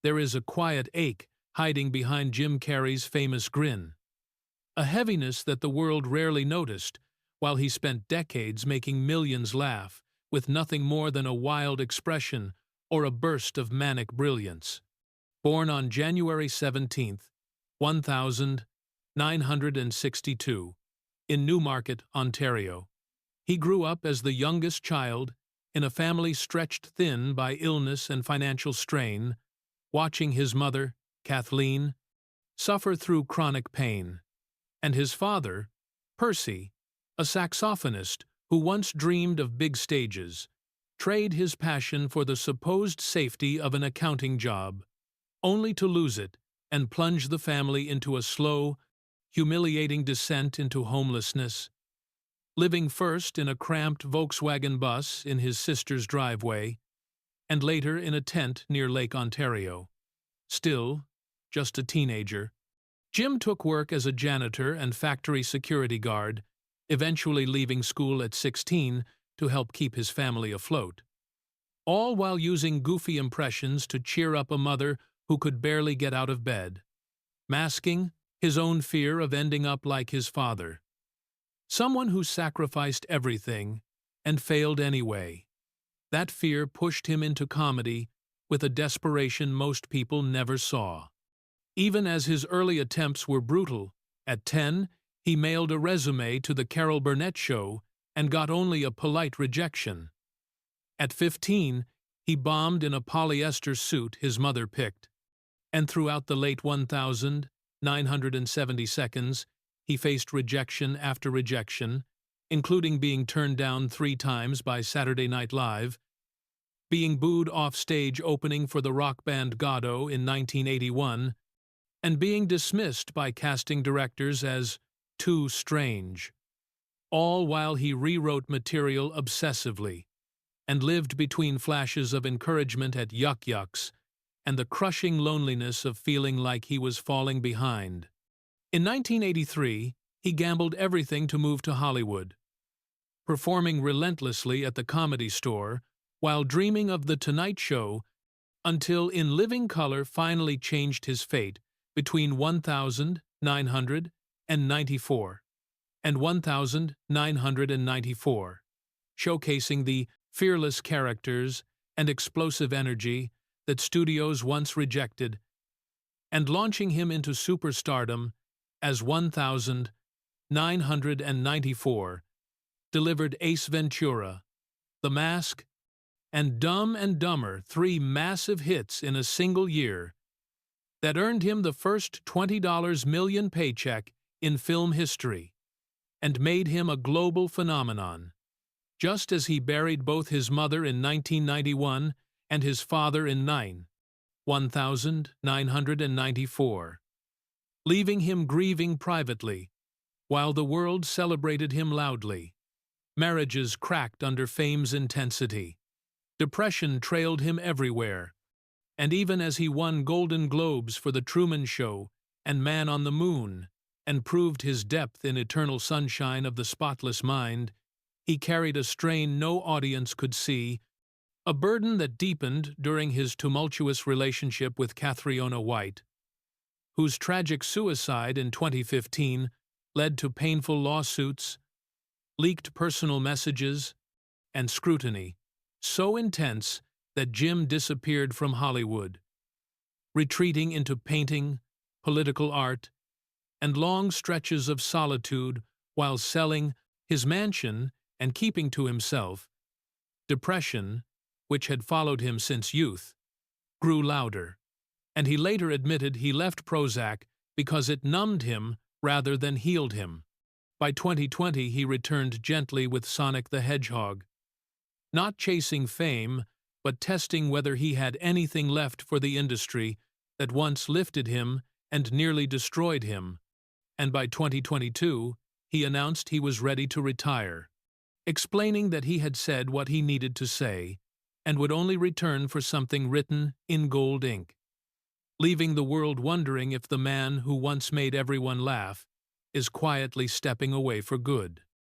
there is a quiet ache hiding behind Jim Carrey's famous grin. A heaviness that the world rarely noticed, while he spent decades making millions laugh with nothing more than a wild expression or a burst of manic brilliance. Born on January 17, 1962, in Newmarket, Ontario, he grew up as the youngest child in a family stretched thin by illness and financial strain, watching his mother, Kathleen, suffer through chronic pain, and his father, Percy, a saxophonist who once dreamed of big stages, trade his passion for the supposed safety of an accounting job, only to lose it and plunge the family into a slow, humiliating descent into homelessness. Living first in a cramped Volkswagen bus in his sister's driveway, and later in a tent near Lake Ontario. Still, just a teenager, Jim took work as a janitor and factory security guard, eventually leaving school at 16 to help keep his family afloat. All while using goofy impressions to cheer up a mother who could barely get out of bed, masking his own fear of ending up like his father. Someone who sacrificed everything and failed anyway. That fear pushed him into comedy with a desperation most people never saw. Even as his early attempts were brutal, at 10, he mailed a resume to the Carol Burnett Show and got only a polite rejection. At 15, he bombed in a polyester suit his mother picked, and throughout the late 1972s, he faced rejection after rejection, including being turned down 3 times by Saturday Night Live, being booed off stage opening for the rock band Godot in 1981, and being dismissed by casting directors as too strange, all while he rewrote material obsessively and lived between flashes of encouragement at Yuck Yucks and the crushing loneliness of feeling like he was falling behind. In 1983, he gambled everything to move to Hollywood, performing relentlessly at the Comedy Store while dreaming of The Tonight Show, until In Living Color finally changed his fate between 1994 and 1994, showcasing the fearless characters and explosive energy that studios once rejected, and launching him into superstardom as 1994 delivered Ace Ventura, The Mask, and Dumb and Dumber, 3 massive hits in a single year that earned him the first $20 million paycheck in film history and made him a global phenomenon, just as he buried both his mother in 1991 and his father in 1994, leaving him grieving privately, while the world celebrated him loudly. Marriages cracked under fame's intensity. Depression trailed him everywhere, and even as he won Golden Globes for The Truman Show and Man on the Moon, and proved his depth in Eternal Sunshine of the Spotless Mind, he carried a strain no audience could see, a burden that deepened during his tumultuous relationship with Catriona White, whose tragic suicide in 2015 led to painful lawsuits, leaked personal messages, and scrutiny so intense that Jim disappeared from Hollywood, retreating into painting, political art, and long stretches of solitude while selling his mansion and keeping to himself. Depression, which had followed him since youth, grew louder, and he later admitted he left Prozac because it numbed him rather than healed him. By 2020, he returned gently with Sonic the Hedgehog, not chasing fame, but testing whether he had anything left for the industry that once lifted him and nearly destroyed him. And by 2022, he announced he was ready to retire, explaining that he had said what he needed to say and would only return for something written in gold ink, leaving the world wondering if the man who once made everyone laugh is quietly stepping away for good.